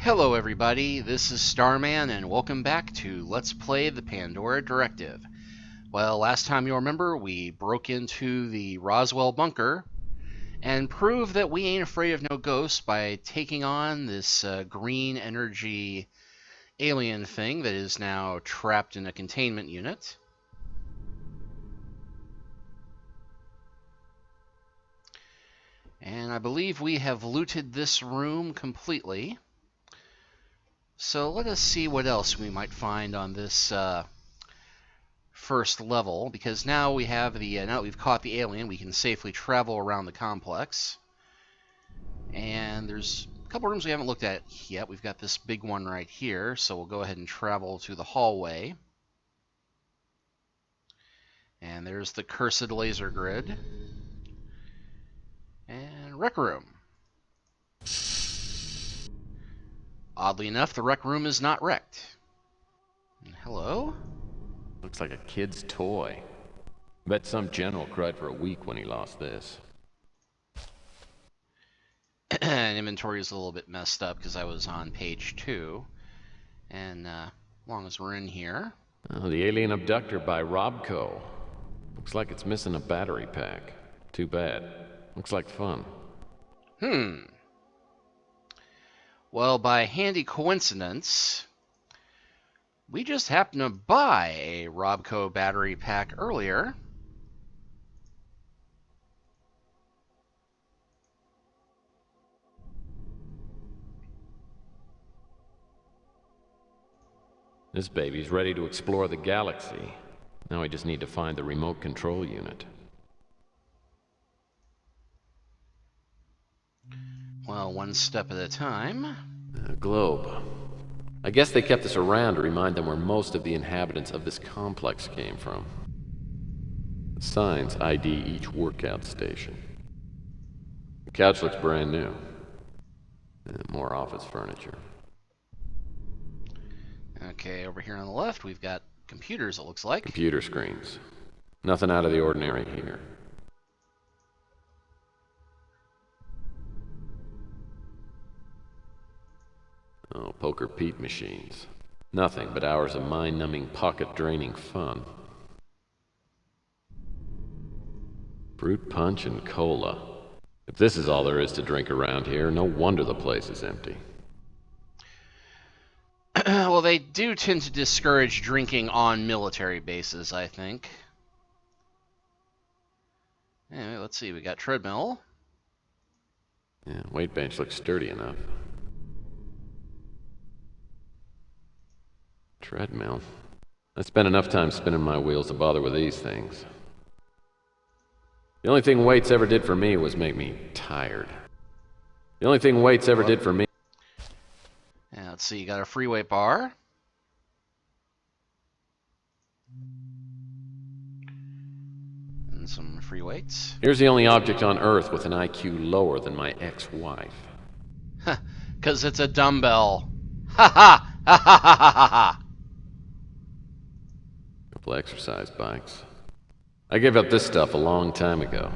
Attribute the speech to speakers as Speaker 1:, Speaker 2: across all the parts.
Speaker 1: Hello everybody, this is Starman and welcome back to Let's Play the Pandora Directive. Well, last time you'll remember, we broke into the Roswell bunker and proved that we ain't afraid of no ghosts by taking on this green energy alien thing that is now trapped in a containment unit. And I believe we have looted this room completely. So let us see what else we might find on this first level, because now we have the now that we've caught the alien, we can safely travel around the complex. And there's a couple rooms we haven't looked at yet. We've got this big one right here, so we'll go ahead and travel to the hallway. And there's the cursed laser grid. And rec room. Oddly enough, the rec room is not wrecked. Hello?
Speaker 2: Looks like a kid's toy. Bet some general cried for a week when he lost this.
Speaker 1: Inventory is a little bit messed up because I was on page 2. And as long as we're in here.
Speaker 2: Oh, the alien abductor by Robco. Looks like it's missing a battery pack. Too bad. Looks like fun.
Speaker 1: Well, by handy coincidence, we just happened to buy a Robco battery pack earlier.
Speaker 2: This baby's ready to explore the galaxy. Now I just need to find the remote control unit.
Speaker 1: Well, one step at a time.
Speaker 2: A globe. I guess they kept this around to remind them where most of the inhabitants of this complex came from. The signs ID each workout station. The couch looks brand new. More office furniture.
Speaker 1: Okay, over here on the left, we've got computers, it looks like.
Speaker 2: Computer screens. Nothing out of the ordinary here. Oh, poker Pete machines. Nothing but hours of mind-numbing, pocket-draining fun. Fruit punch and cola. If this is all there is to drink around here, no wonder the place is empty.
Speaker 1: Well, they do tend to discourage drinking on military bases, I think. Anyway, let's see, we got treadmill.
Speaker 2: Yeah, weight bench looks sturdy enough. Treadmill. I spent enough time spinning my wheels to bother with these things. The only thing weights ever did for me was make me tired. The only thing weights ever did for me...
Speaker 1: And let's see, you got a free weight bar. And some free weights.
Speaker 2: Here's the only object on Earth with an IQ lower than my ex-wife.
Speaker 1: Ha, 'cause it's a dumbbell. Ha ha! Ha ha ha ha ha!
Speaker 2: Couple exercise bikes. I gave up this stuff a long time ago.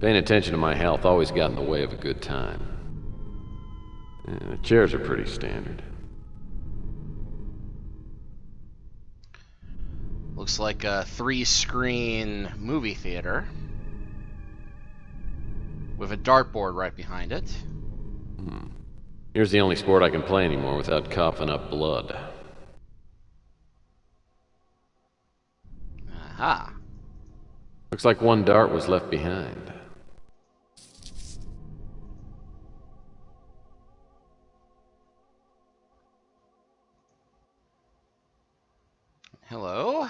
Speaker 2: Paying attention to my health always got in the way of a good time. Yeah, the chairs are pretty standard.
Speaker 1: Looks like a 3-screen movie theater with a dartboard right behind it.
Speaker 2: Here's the only sport I can play anymore without coughing up blood.
Speaker 1: Aha.
Speaker 2: Looks like one dart was left behind.
Speaker 1: Hello?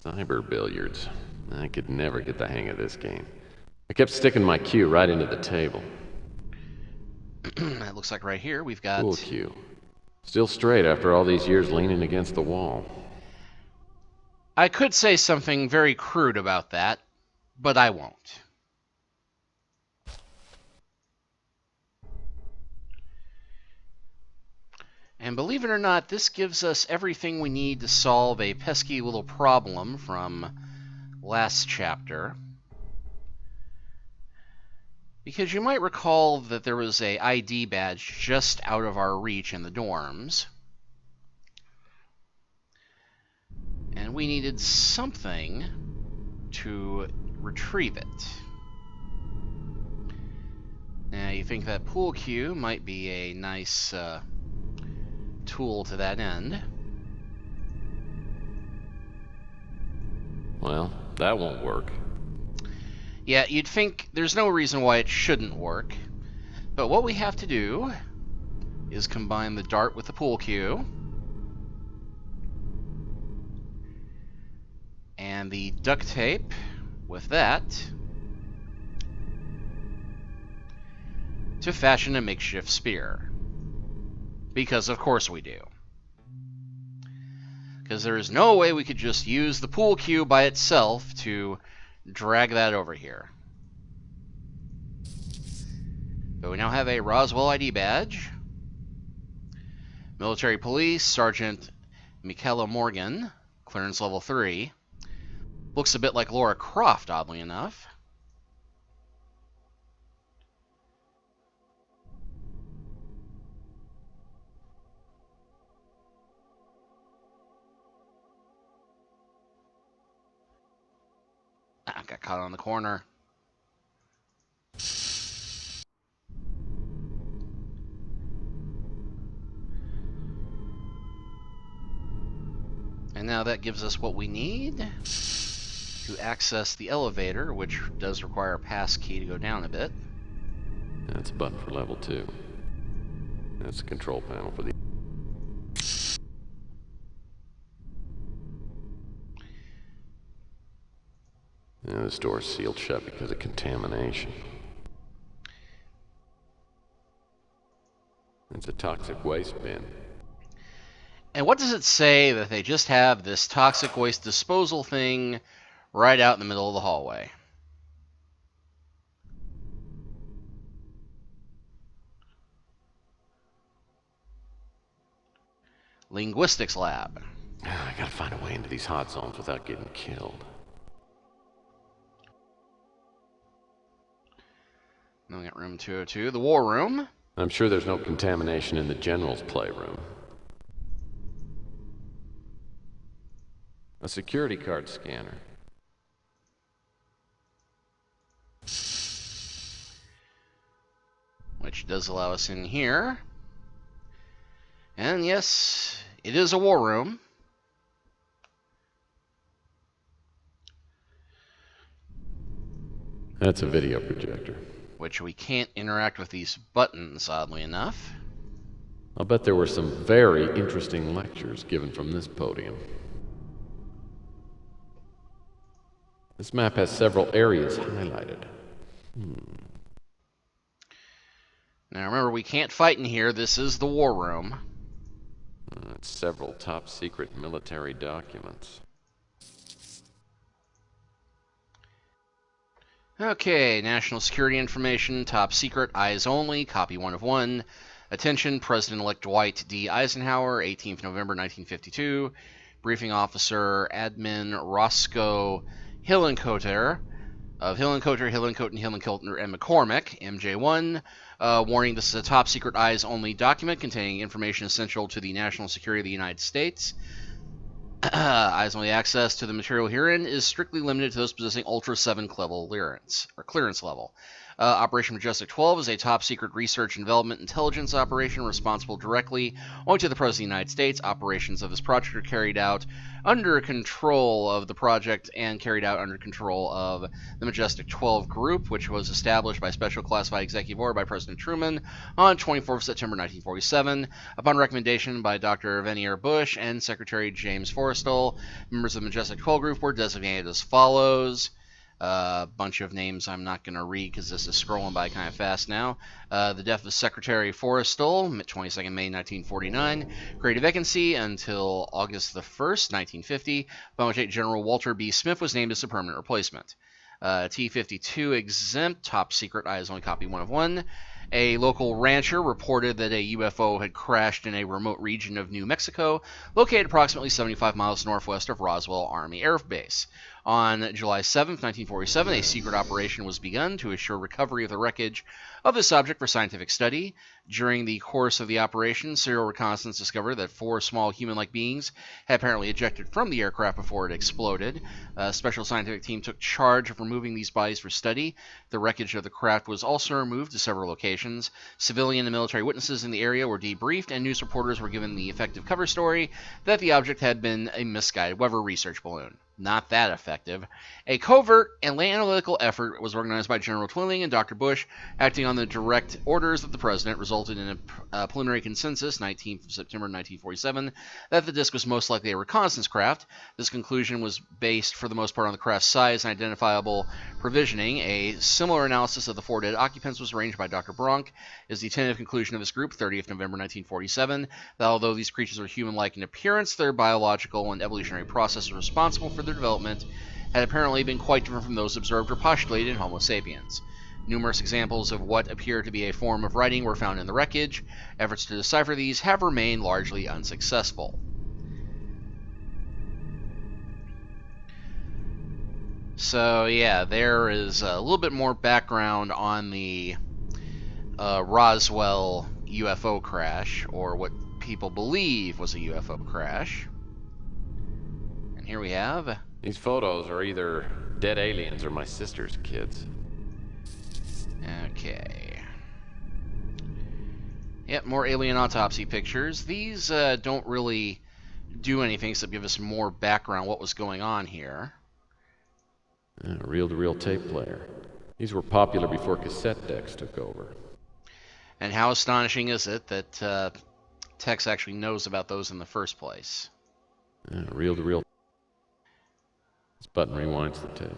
Speaker 2: Cyber billiards. I could never get the hang of this game. I kept sticking my cue right into the table.
Speaker 1: It looks like right here we've got...
Speaker 2: Cool cue. Still straight after all these years leaning against the wall.
Speaker 1: I could say something very crude about that, but I won't. And believe it or not, this gives us everything we need to solve a pesky little problem from last chapter. Because you might recall that there was a ID badge just out of our reach in the dorms. And we needed something to retrieve it. Now, you think that pool cue might be a nice tool to that end.
Speaker 2: Well, that won't work.
Speaker 1: Yeah, you'd think there's no reason why it shouldn't work. But what we have to do is combine the dart with the pool cue. And the duct tape with that to fashion a makeshift spear. Because of course we do. Because there is no way we could just use the pool cue by itself to drag that over here. But we now have a Roswell ID badge. Military Police, Sergeant Michaela Morgan, clearance level 3. Looks a bit like Laura Croft, oddly enough. Ah, got caught on the corner. And now that gives us what we need to access the elevator, which does require a pass key to go down a bit.
Speaker 2: That's a button for level 2. That's the control panel for the... Now this door's sealed shut because of contamination. It's a toxic waste bin.
Speaker 1: And what does it say that they just have this toxic waste disposal thing right out in the middle of the hallway? Linguistics lab.
Speaker 2: I gotta find a way into these hot zones without getting killed.
Speaker 1: Then we got room 202, the war room.
Speaker 2: I'm sure there's no contamination in the general's playroom. A security card scanner.
Speaker 1: Which does allow us in here. And yes, it is a war room.
Speaker 2: That's a video projector.
Speaker 1: Which we can't interact with these buttons, oddly enough.
Speaker 2: I'll bet there were some very interesting lectures given from this podium. This map has several areas highlighted.
Speaker 1: Now remember, we can't fight in here. This is the war room.
Speaker 2: That's several top secret military documents.
Speaker 1: Okay, national security information, top secret, eyes only, copy 1 of 1. Attention, President-elect Dwight D. Eisenhower, 18th November 1952. Briefing officer, admin Roscoe Hillenkoetter of Hillenkoetter, and McCormick, MJ1. Warning, this is a top secret eyes only document containing information essential to the national security of the United States. Eyes only access to the material herein is strictly limited to those possessing Ultra 7 clearance level. Operation Majestic 12 is a top-secret research and development intelligence operation responsible directly only to the President of the United States. Operations of this project are carried out under control of the project and carried out under control of the Majestic 12 group, which was established by Special Classified Executive Order by President Truman on 24th September 1947, upon recommendation by Dr. Vannevar Bush and Secretary James Forrestal. Members of the Majestic 12 group were designated as follows. A bunch of names I'm not going to read because this is scrolling by kind of fast now. The death of Secretary Forrestal, 22nd May 1949. Created vacancy until August the 1st, 1950. Upon which General Walter B. Smith was named as a permanent replacement. T-52 exempt, top secret, eyes only, copy 1 of 1. A local rancher reported that a UFO had crashed in a remote region of New Mexico, located approximately 75 miles northwest of Roswell Army Air Base. On July 7th, 1947, a secret operation was begun to assure recovery of the wreckage of this object for scientific study. During the course of the operation, serial reconnaissance discovered that 4 small human-like beings had apparently ejected from the aircraft before it exploded. A special scientific team took charge of removing these bodies for study. The wreckage of the craft was also removed to several locations. Civilian and military witnesses in the area were debriefed, and news reporters were given the effective cover story that the object had been a misguided Weather research balloon. Not that effective. A covert and analytical effort was organized by General Twining and Dr. Bush, acting on the direct orders of the president, resulted in a preliminary consensus, 19th of September 1947, that the disk was most likely a reconnaissance craft. This conclusion was based, for the most part, on the craft's size and identifiable provisioning. A similar analysis of the 4 dead occupants was arranged by Dr. Bronk. Is the tentative conclusion of this group, 30th November 1947, that although these creatures are human-like in appearance, their biological and evolutionary processes responsible for their development had apparently been quite different from those observed or postulated in Homo sapiens. Numerous examples of what appear to be a form of writing were found in the wreckage. Efforts to decipher these have remained largely unsuccessful. So yeah, there is a little bit more background on the Roswell UFO crash, or what people believe was a UFO crash. And here we have...
Speaker 2: These photos are either dead aliens or my sister's kids.
Speaker 1: Okay. Yep, more alien autopsy pictures. These don't really do anything except give us more background what was going on here.
Speaker 2: A reel-to-reel tape player. These were popular before cassette decks took over.
Speaker 1: And how astonishing is it that Tex actually knows about those in the first place?
Speaker 2: Reel-to-reel. This button rewinds the tape.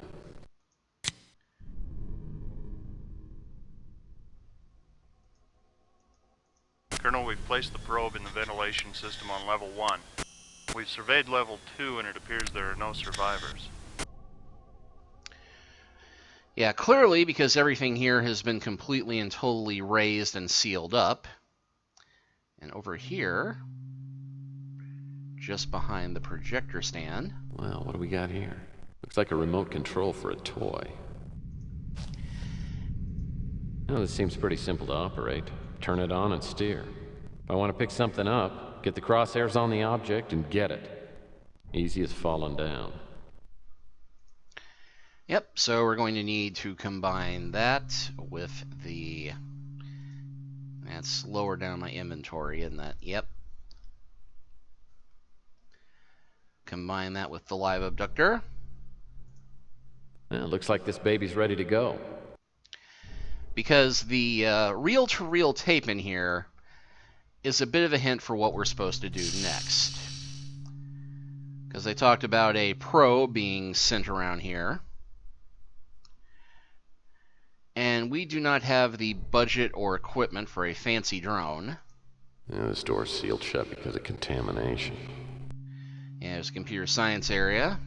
Speaker 3: Colonel, we've placed the probe in the ventilation system on level 1. We've surveyed level 2 and it appears there are no survivors.
Speaker 1: Yeah, clearly, because everything here has been completely and totally raised and sealed up. And over here, just behind the projector stand...
Speaker 2: Well, what do we got here? Looks like a remote control for a toy. Well, this seems pretty simple to operate. Turn it on and steer. If I want to pick something up, get the crosshairs on the object and get it. Easy as falling down.
Speaker 1: Yep, so we're going to need to combine that with the... That's lower down my inventory, isn't that? Yep. Combine that with the live abductor.
Speaker 2: Well, looks like this baby's ready to go.
Speaker 1: Because the reel-to-reel tape in here is a bit of a hint for what we're supposed to do next. Because they talked about a probe being sent around here. And we do not have the budget or equipment for a fancy drone.
Speaker 2: Yeah, this door's sealed shut because of contamination.
Speaker 1: Yeah, there's a computer science area.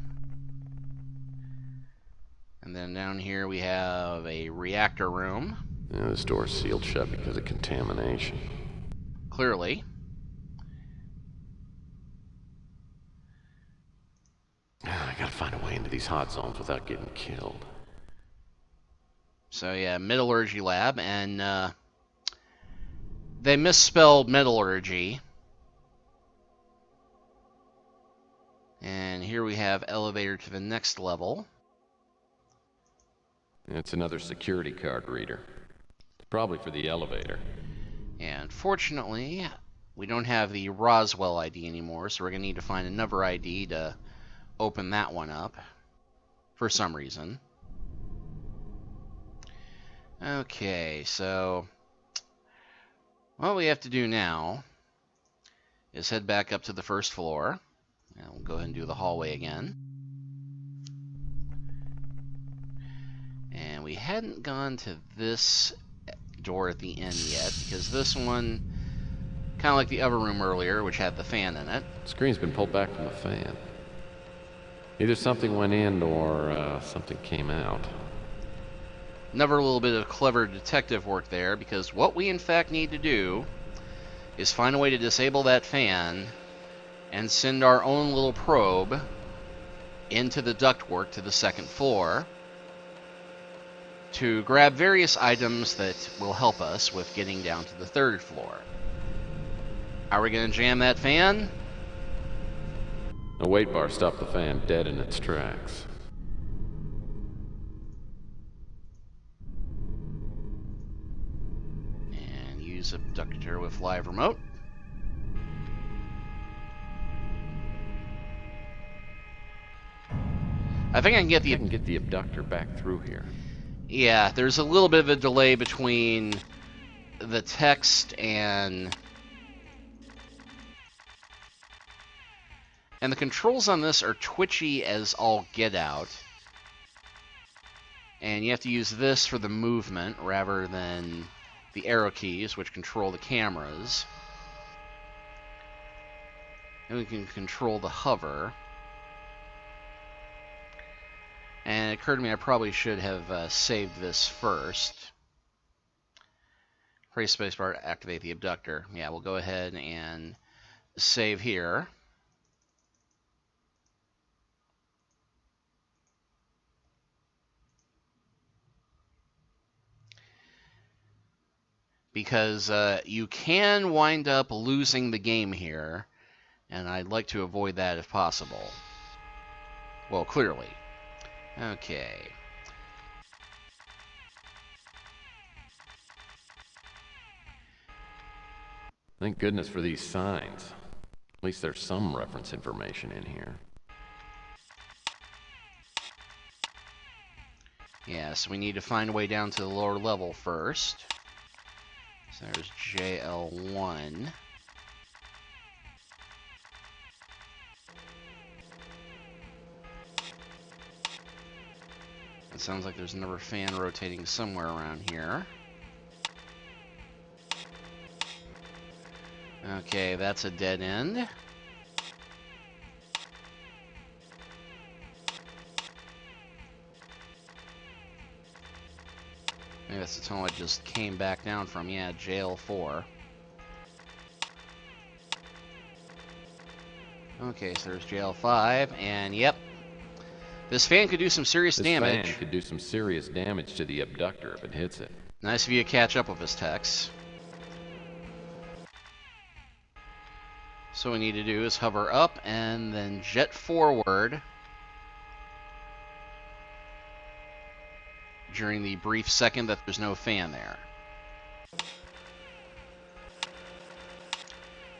Speaker 1: And then down here we have a reactor room.
Speaker 2: Yeah, this door's sealed shut because of contamination.
Speaker 1: Clearly.
Speaker 2: I gotta find a way into these hot zones without getting killed.
Speaker 1: So yeah, metallurgy lab, and they misspelled metallurgy. And here we have elevator to the next level.
Speaker 2: It's another security card reader. Probably for the elevator.
Speaker 1: And fortunately, we don't have the Roswell ID anymore, so we're going to need to find another ID to open that one up for some reason. Okay, so what we have to do now is head back up to the first floor. And we'll go ahead and do the hallway again. And we hadn't gone to this door at the end yet, because this one, kind of like the other room earlier, which had the fan in it.
Speaker 2: The screen's been pulled back from the fan. Either something went in or something came out.
Speaker 1: Another little bit of clever detective work there, because what we in fact need to do is find a way to disable that fan and send our own little probe into the ductwork to the second floor to grab various items that will help us with getting down to the third floor. Are we going to jam that fan?
Speaker 2: A weight bar stopped the fan dead in its tracks.
Speaker 1: And use abductor with live remote. I think I can get
Speaker 2: the abductor back through here.
Speaker 1: Yeah, there's a little bit of a delay between the text and the controls on this are twitchy as all get out. And you have to use this for the movement rather than the arrow keys, which control the cameras. And we can control the hover. And it occurred to me I probably should have saved this first. Press spacebar to activate the abductor. Yeah, we'll go ahead and save here. Because you can wind up losing the game here, and I'd like to avoid that if possible. Well, clearly. Okay.
Speaker 2: Thank goodness for these signs. At least there's some reference information in here.
Speaker 1: Yeah, so we need to find a way down to the lower level first. So there's JL1. It sounds like there's another fan rotating somewhere around here. Okay, that's a dead end. Maybe that's the tunnel I just came back down from. Yeah, JL4. Okay, so there's JL5, and yep. This fan could do some serious damage.
Speaker 2: This fan could do some serious damage to the abductor if it hits it.
Speaker 1: Nice of you to catch up with this text. So what we need to do is hover up and then jet forward during the brief second that there's no fan there.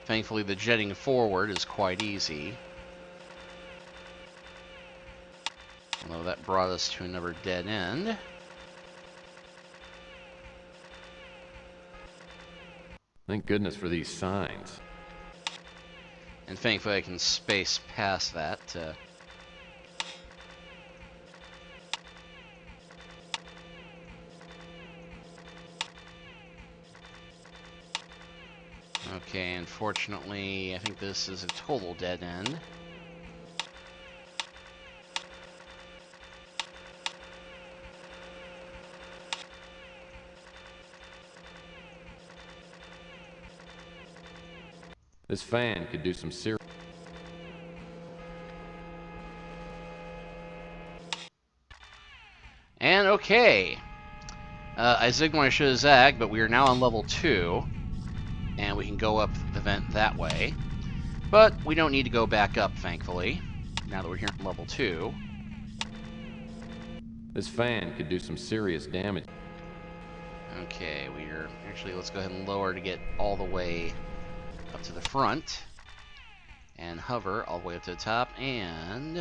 Speaker 1: Thankfully, the jetting forward is quite easy. Although that brought us to another dead end.
Speaker 2: Thank goodness for these signs.
Speaker 1: And thankfully I can space past that. Okay, unfortunately, I think this is a total dead end.
Speaker 2: This fan could do some serious...
Speaker 1: And okay. I zigged when I should have zagged, but we are now on level 2. And we can go up the vent that way. But we don't need to go back up, thankfully, now that we're here on level 2.
Speaker 2: This fan could do some serious damage.
Speaker 1: Okay, we're... Actually, let's go ahead and lower to get all the way up to the front. And hover all the way up to the top, and...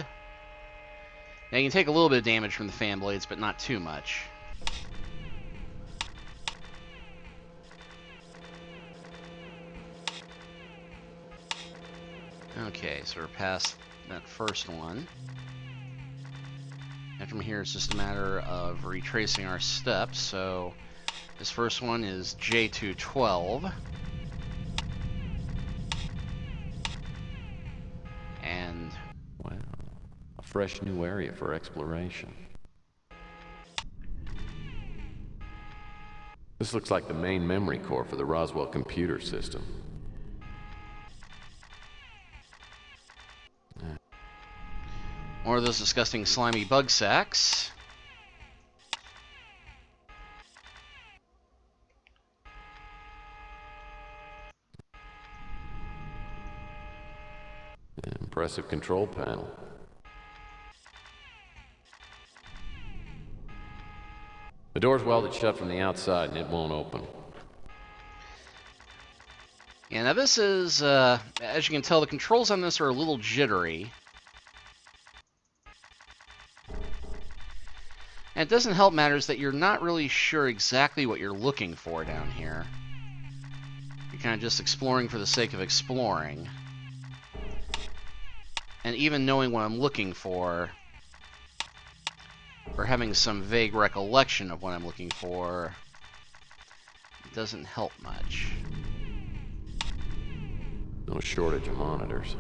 Speaker 1: Now, you can take a little bit of damage from the fan blades, but not too much. Okay, so we're past that first one. And from here, it's just a matter of retracing our steps. So, this first one is J212. And...
Speaker 2: Wow. A fresh new area for exploration. This looks like the main memory core for the Roswell computer system.
Speaker 1: More of those disgusting slimy bug sacks.
Speaker 2: Impressive control panel. The door's welded shut from the outside and it won't open.
Speaker 1: Yeah, now this is, as you can tell, the controls on this are a little jittery. And it doesn't help matters that you're not really sure exactly what you're looking for down here. You're kind of just exploring for the sake of exploring. And even knowing what I'm looking for, or having some vague recollection of what I'm looking for, it doesn't help much.
Speaker 2: No shortage of monitors.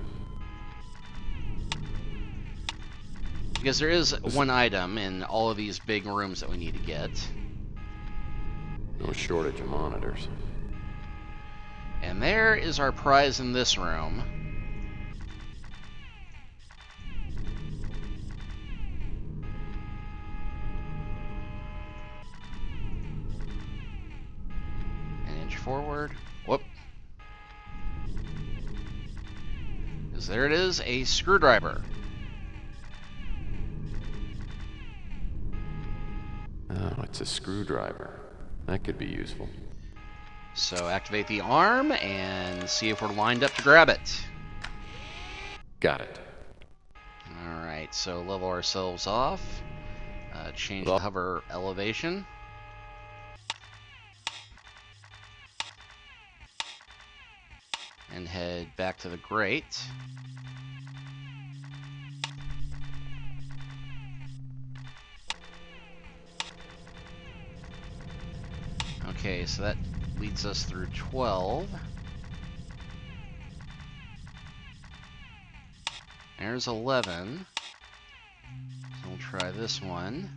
Speaker 1: Because there is one item in all of these big rooms that we need to get.
Speaker 2: No shortage of monitors.
Speaker 1: And there is our prize in this room. An inch forward. Whoop. Because there it is, a screwdriver.
Speaker 2: Oh, it's a screwdriver. That could be useful.
Speaker 1: So activate the arm and see if we're lined up to grab it.
Speaker 2: Got it.
Speaker 1: Alright, so level ourselves off. Change the hover elevation. And head back to the grate. Okay, so that leads us through 12. There's 11. So we'll try this one.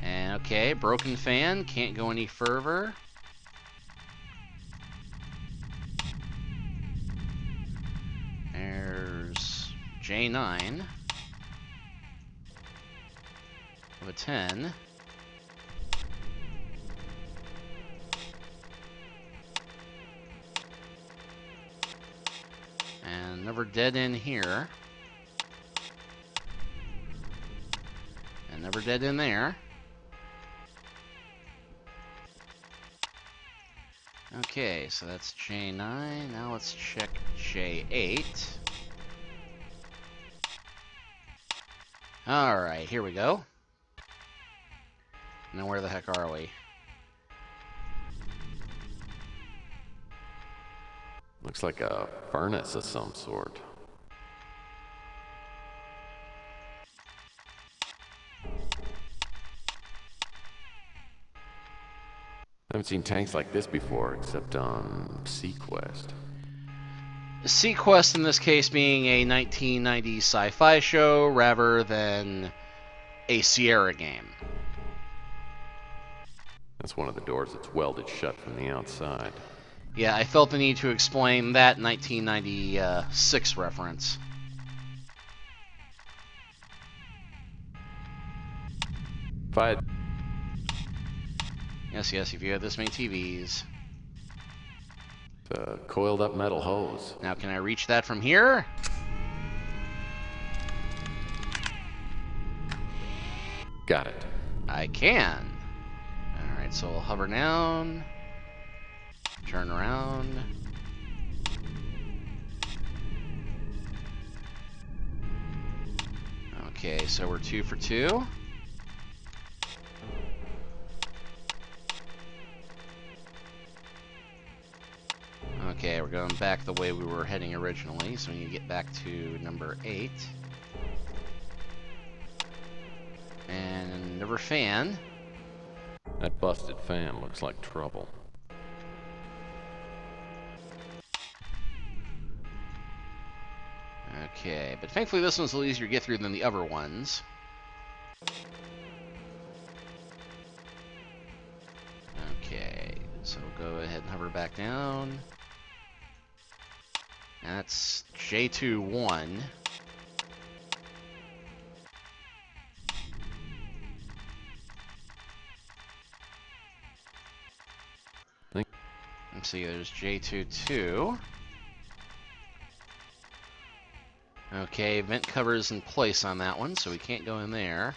Speaker 1: And okay, broken fan, can't go any further. There's J9 of a 10. And never dead in here. And never dead in there. Okay, so that's J9. Now let's check J8. Alright, here we go. Now where the heck are we?
Speaker 2: Looks like a furnace of some sort. I haven't seen tanks like this before, except on Sequest.
Speaker 1: Sequest in this case being a 1990s sci-fi show rather than a Sierra game.
Speaker 2: That's one of the doors that's welded shut from the outside.
Speaker 1: Yeah, I felt the need to explain that 1996 reference.
Speaker 2: If I had...
Speaker 1: Yes, if you had this many TVs.
Speaker 2: It's a coiled up metal hose.
Speaker 1: Now can I reach that from here?
Speaker 2: Got it.
Speaker 1: I can. Alright, so we'll hover down. Turn around. Okay, so we're 2 for 2. Okay, we're going back the way we were heading originally, so we need to get back to number 8. And number fan.
Speaker 2: That busted fan looks like trouble.
Speaker 1: Okay, but thankfully this one's a little easier to get through than the other ones. Okay, so we'll go ahead and hover back down. That's J21. Let's see, there's J22. Okay, vent cover is in place on that one, so we can't go in there.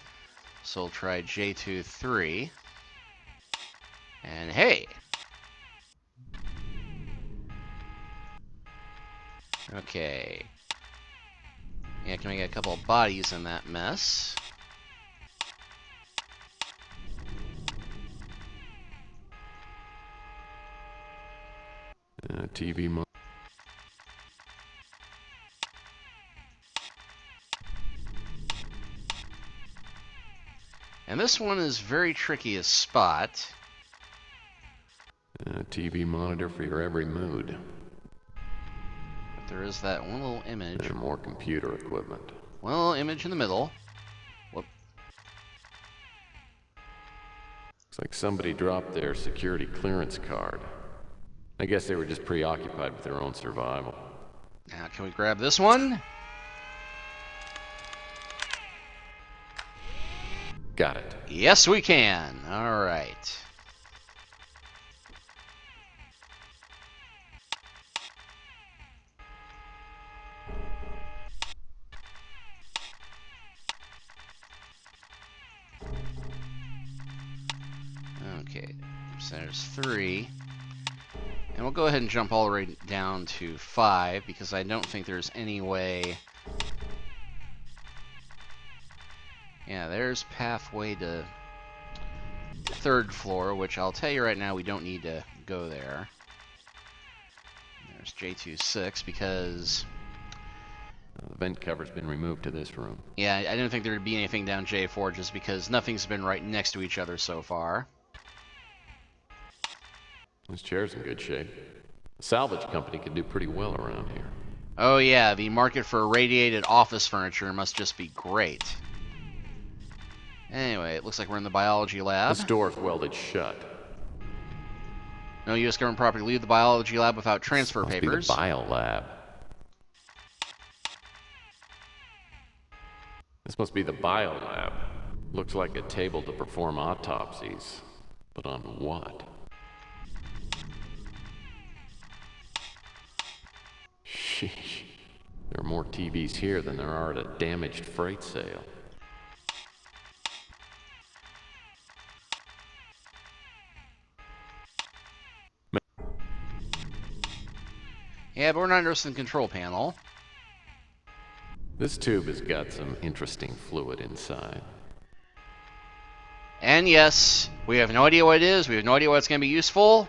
Speaker 1: So we'll try J23. And hey! Okay. Yeah, can we get a couple of bodies in that mess?
Speaker 2: TV mo.
Speaker 1: And this one is very tricky to spot.
Speaker 2: TV monitor for your every mood.
Speaker 1: But there is that one little image.
Speaker 2: And more computer equipment.
Speaker 1: One little image in the middle. Whoop.
Speaker 2: Looks like somebody dropped their security clearance card. I guess they were just preoccupied with their own survival.
Speaker 1: Now, can we grab this one?
Speaker 2: Got it.
Speaker 1: Yes, we can. All right. Okay, so there's 3. And we'll go ahead and jump all the way down to 5, because I don't think there's any way... Yeah, there's pathway to 3rd floor, which I'll tell you right now we don't need to go there. There's J26, because...
Speaker 2: The vent cover's been removed to this room.
Speaker 1: Yeah, I didn't think there'd be anything down J4, just because nothing's been right next to each other so far.
Speaker 2: This chair's in good shape. The salvage company could do pretty well around here.
Speaker 1: Oh yeah, the market for irradiated office furniture must just be great. Anyway, it looks like we're in the biology lab.
Speaker 2: This door's welded shut.
Speaker 1: No U.S. government property leave the biology lab without transfer
Speaker 2: Must
Speaker 1: papers.
Speaker 2: be the bio lab. This must be the bio lab. Looks like a table to perform autopsies. But on what? Sheesh. There are more TVs here than there are at a damaged freight sale.
Speaker 1: Yeah, but we're not interested in the control panel.
Speaker 2: This tube has got some interesting fluid inside.
Speaker 1: And yes, we have no idea what it is. We have no idea what it's going to be useful.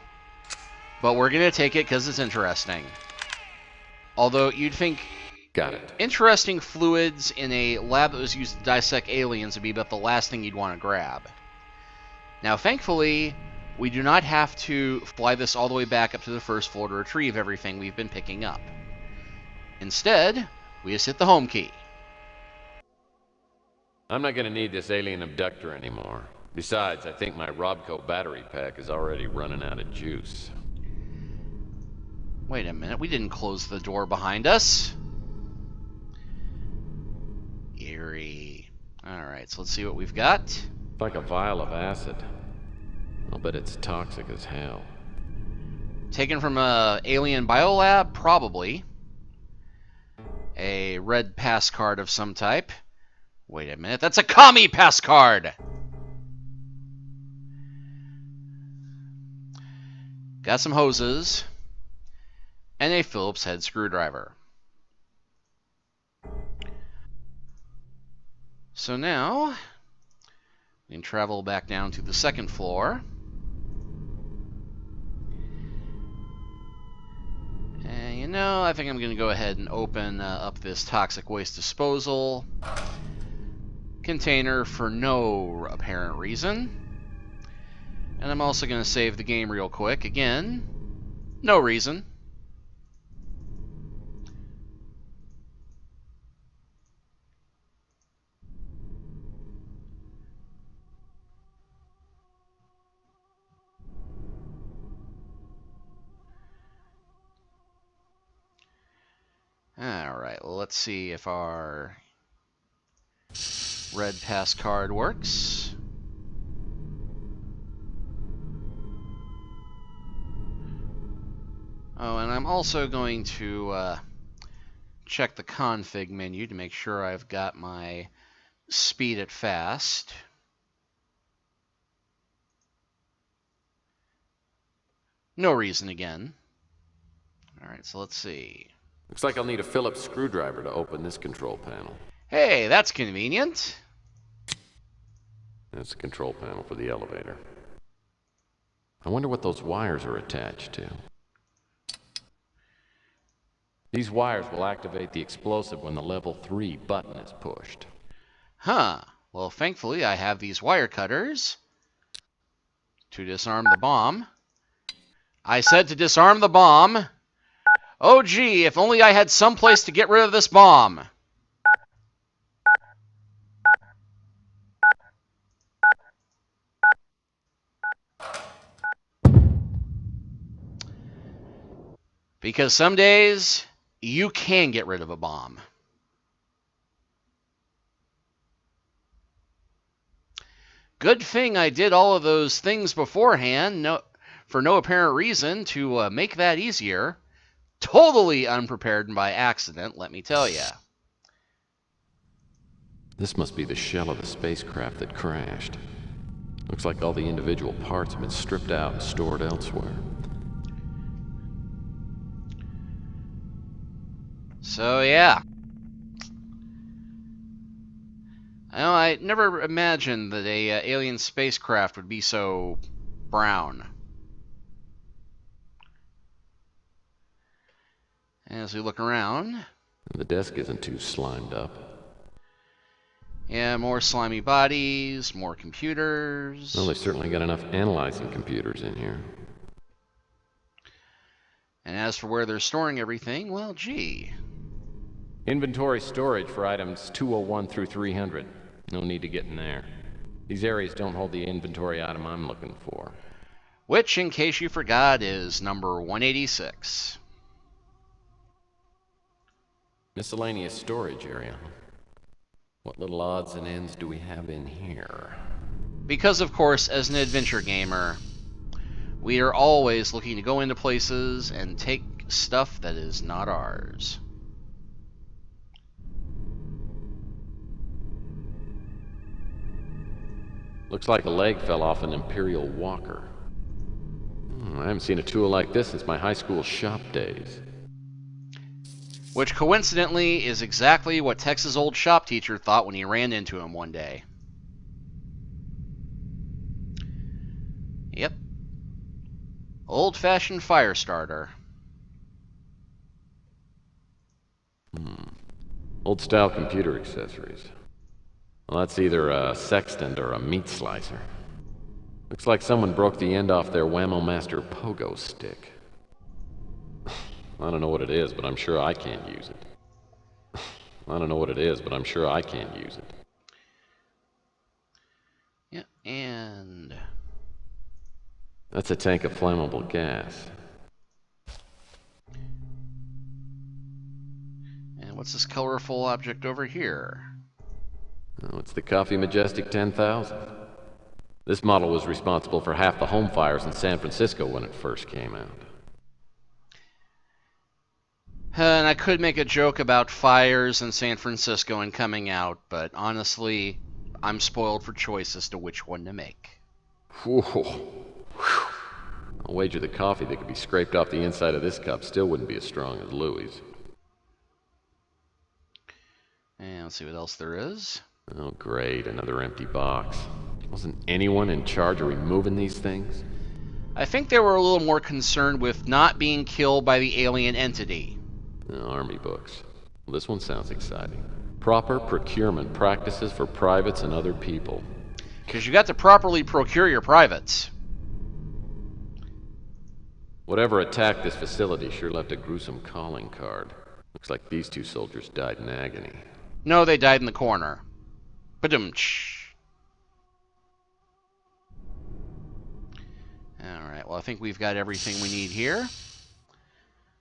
Speaker 1: But we're going to take it because it's interesting. Although you'd think
Speaker 2: Got it.
Speaker 1: interesting fluids in a lab that was used to dissect aliens would be about the last thing you'd want to grab. Now, thankfully, we do not have to fly this all the way back up to the 1st floor to retrieve everything we've been picking up. Instead, we just hit the home key.
Speaker 2: I'm not gonna need this alien abductor anymore. Besides, I think my Robco battery pack is already running out of juice.
Speaker 1: Wait a minute, we didn't close the door behind us. Eerie. Alright, so let's see what we've got.
Speaker 2: It's like a vial of acid. I'll bet it's toxic as hell.
Speaker 1: Taken from a alien biolab? Probably. A red pass card of some type. Wait a minute, that's a commie pass card! Got some hoses. And a Phillips head screwdriver. So now, we can travel back down to the 2nd floor. And you know, I think I'm going to go ahead and open up this toxic waste disposal container for no apparent reason. And I'm also going to save the game real quick. Again, no reason. Alright, well, let's see if our red pass card works. also going to check the config menu to make sure I've got my speed at fast. No reason again. Alright, so let's see.
Speaker 2: Looks like I'll need a Phillips screwdriver to open this control panel.
Speaker 1: Hey, that's convenient.
Speaker 2: That's the control panel for the elevator. I wonder what those wires are attached to. These wires will activate the explosive when the level 3 button is pushed.
Speaker 1: Huh. Well, thankfully I have these wire cutters to disarm the bomb. I said to disarm the bomb. Oh gee, if only I had some place to get rid of this bomb. Because some days, you can get rid of a bomb. Good thing I did all of those things beforehand, for no apparent reason, to make that easier. Totally unprepared and by accident, let me tell ya.
Speaker 2: This must be the shell of the spacecraft that crashed. Looks like all the individual parts have been stripped out and stored elsewhere.
Speaker 1: So yeah. I never imagined that a alien spacecraft would be so brown. As we look around,
Speaker 2: The desk isn't too slimed up.
Speaker 1: yeah, more slimy bodies, more computers.
Speaker 2: Well, they certainly got enough analyzing computers in here.
Speaker 1: And as for where they're storing everything, well, gee.
Speaker 2: Inventory storage for items 201 through 300. No need to get in there. These areas don't hold the inventory item I'm looking for.
Speaker 1: Which, in case you forgot, is number 186.
Speaker 2: Miscellaneous storage area. What little odds and ends do we have in here?
Speaker 1: Because, of course, as an adventure gamer, we are always looking to go into places and take stuff that is not ours.
Speaker 2: Looks like a leg fell off an Imperial Walker. I haven't seen a tool like this since my high school shop days.
Speaker 1: Which, coincidentally, is exactly what Tex's old shop teacher thought when he ran into him one day. Yep. Old-fashioned fire starter.
Speaker 2: Old-style computer accessories. Well, that's either a sextant or a meat slicer. Looks like someone broke the end off their Whammo Master pogo stick. I don't know what it is, but I'm sure I can't use it. I don't know what it is, but I'm sure I can't use it.
Speaker 1: Yeah, and...
Speaker 2: That's a tank of flammable gas.
Speaker 1: And what's this colorful object over here?
Speaker 2: Oh, it's the Coffee Majestic 10,000. This model was responsible for half the home fires in San Francisco when it first came out.
Speaker 1: And I could make a joke about fires in San Francisco and coming out, but honestly, I'm spoiled for choice as to which one to make.
Speaker 2: Whew. I'll wager the coffee that could be scraped off the inside of this cup still wouldn't be as strong as Louis'.
Speaker 1: And let's see what else there is.
Speaker 2: Oh, great, another empty box. Wasn't anyone in charge of removing these things?
Speaker 1: I think they were a little more concerned with not being killed by the alien entity.
Speaker 2: Army books. Well, this one sounds exciting. Proper procurement practices for privates and other people.
Speaker 1: Because you got to properly procure your privates.
Speaker 2: Whatever attacked this facility sure left a gruesome calling card. Looks like these two soldiers died in agony.
Speaker 1: No, they died in the corner. Ba-dum-tsh. Alright, well I think we've got everything we need here.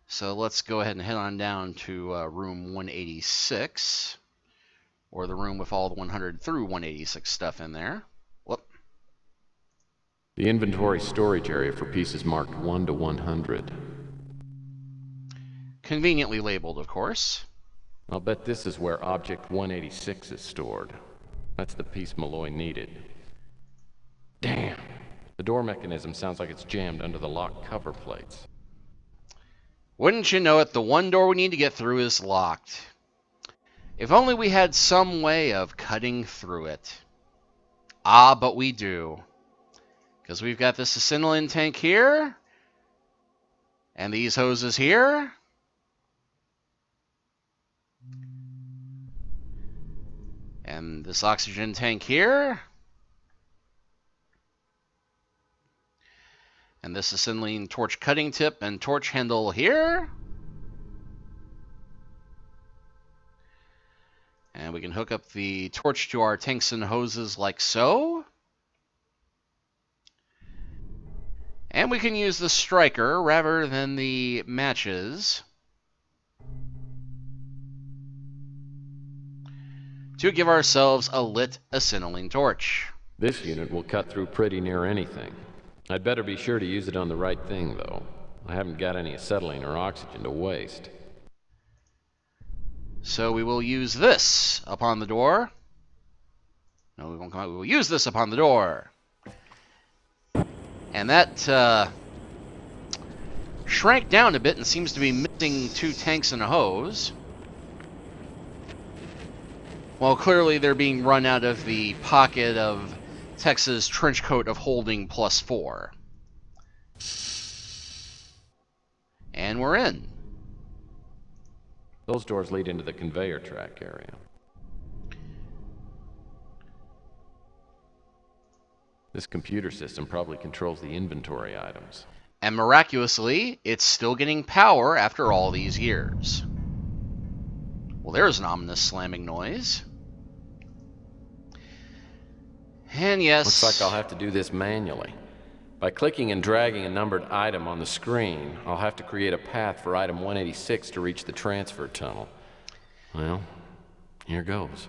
Speaker 1: So let's go ahead and head on down to room 186. Or the room with all the 100 through 186 stuff in there. Whoop.
Speaker 2: The inventory storage area for pieces marked 1 to 100.
Speaker 1: Conveniently labeled, of course.
Speaker 2: I'll bet this is where Object 186 is stored. That's the piece Malloy needed. Damn! The door mechanism sounds like it's jammed under the lock cover plates.
Speaker 1: Wouldn't you know it, the one door we need to get through is locked. If only we had some way of cutting through it. Ah, but we do. Because we've got this acetylene tank here. And these hoses here. And this oxygen tank here. And this acetylene torch cutting tip and torch handle here. And we can hook up the torch to our tanks and hoses like so. And we can use the striker rather than the matches to give ourselves a lit acetylene torch.
Speaker 2: This unit will cut through pretty near anything. I'd better be sure to use it on the right thing, though. I haven't got any acetylene or oxygen to waste.
Speaker 1: So we will use this upon the door. No, we won't come out. We will use this upon the door. And that shrank down a bit and seems to be missing 2 tanks and a hose. Well, clearly they're being run out of the pocket of Texas trench coat of holding +4. And we're in.
Speaker 2: Those doors lead into the conveyor track area. This computer system probably controls the inventory items.
Speaker 1: And miraculously, it's still getting power after all these years. Well, there's an ominous slamming noise. And yes...
Speaker 2: Looks like I'll have to do this manually. By clicking and dragging a numbered item on the screen, I'll have to create a path for item 186 to reach the transfer tunnel. Well, here goes.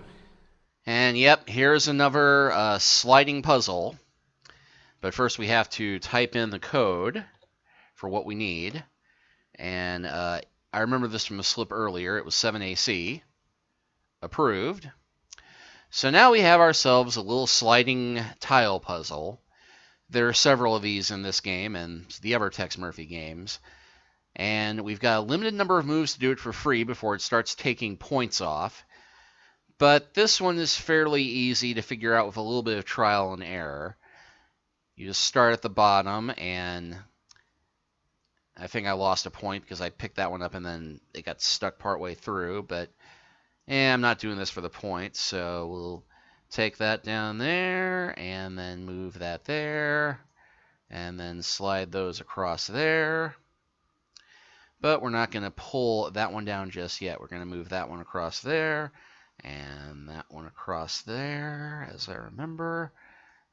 Speaker 1: And yep, here's another sliding puzzle. But first we have to type in the code for what we need. And I remember this from a slip earlier. It was 7AC. Approved. So now we have ourselves a little sliding tile puzzle. There are several of these in this game and the other Tex Murphy games. And we've got a limited number of moves to do it for free before it starts taking points off. But this one is fairly easy to figure out with a little bit of trial and error. You just start at the bottom, and I think I lost a point because I picked that one up and then it got stuck partway through. But I'm not doing this for the points, so we'll take that down there and then move that there and then slide those across there. But we're not going to pull that one down just yet. We're going to move that one across there and that one across there, as I remember,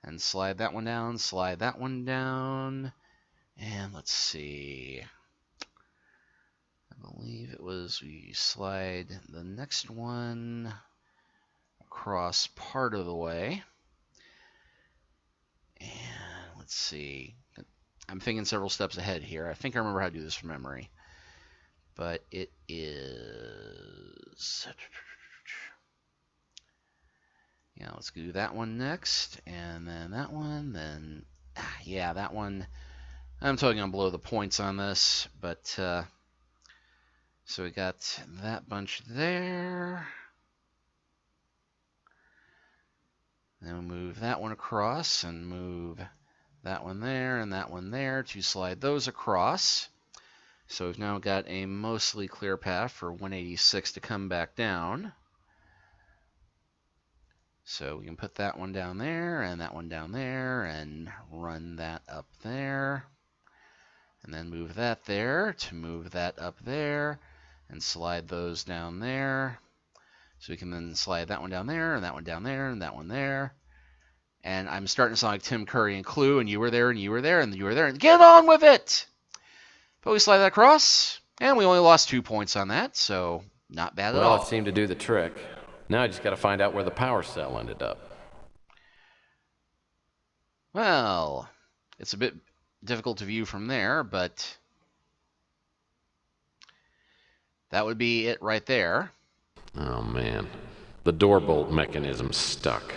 Speaker 1: and slide that one down, slide that one down, and let's see. I believe it was we slide the next one across part of the way. And let's see. I'm thinking several steps ahead here. I think I remember how to do this from memory. But it is... Yeah, let's do that one next. And then that one. Then, yeah, that one. I'm totally going to blow the points on this. But, so we got that bunch there. Then we'll move that one across and move that one there and that one there to slide those across. So we've now got a mostly clear path for 186 to come back down. So we can put that one down there and that one down there and run that up there. And then move that there to move that up there and slide those down there. So we can then slide that one down there and that one down there and that one there. And I'm starting to sound like Tim Curry and Clue, and you were there and you were there and you were there, and get on with it! But we slide that across, and we only lost 2 points on that, so not bad at all.
Speaker 2: Well, it seemed to do the trick. Now I just got to find out where the power cell ended up.
Speaker 1: Well, it's a bit difficult to view from there, but That would be it right there.
Speaker 2: Oh man, the door bolt mechanism's stuck.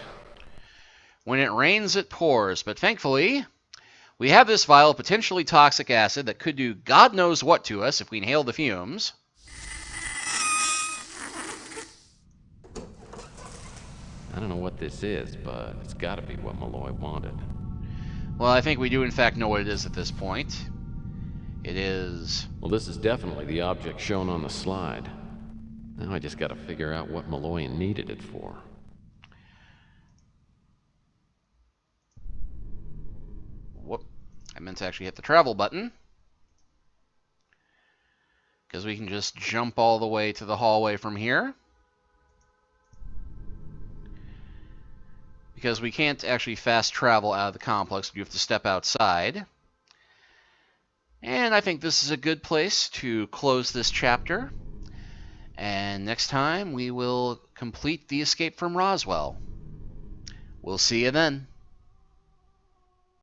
Speaker 1: When it rains, it pours, but thankfully, we have this vial of potentially toxic acid that could do God knows what to us if we inhale the fumes.
Speaker 2: I don't know what this is, but it's gotta be what Malloy wanted.
Speaker 1: Well, I think we do in fact know what it is at this point. It is...
Speaker 2: Well, this is definitely the object shown on the slide. Now I just gotta figure out what Malloy needed it for.
Speaker 1: Whoop. I meant to actually hit the travel button. Because we can just jump all the way to the hallway from here. Because we can't actually fast travel out of the complex. You have to step outside. And I think this is a good place to close this chapter. And next time we will complete the escape from Roswell. We'll see you then.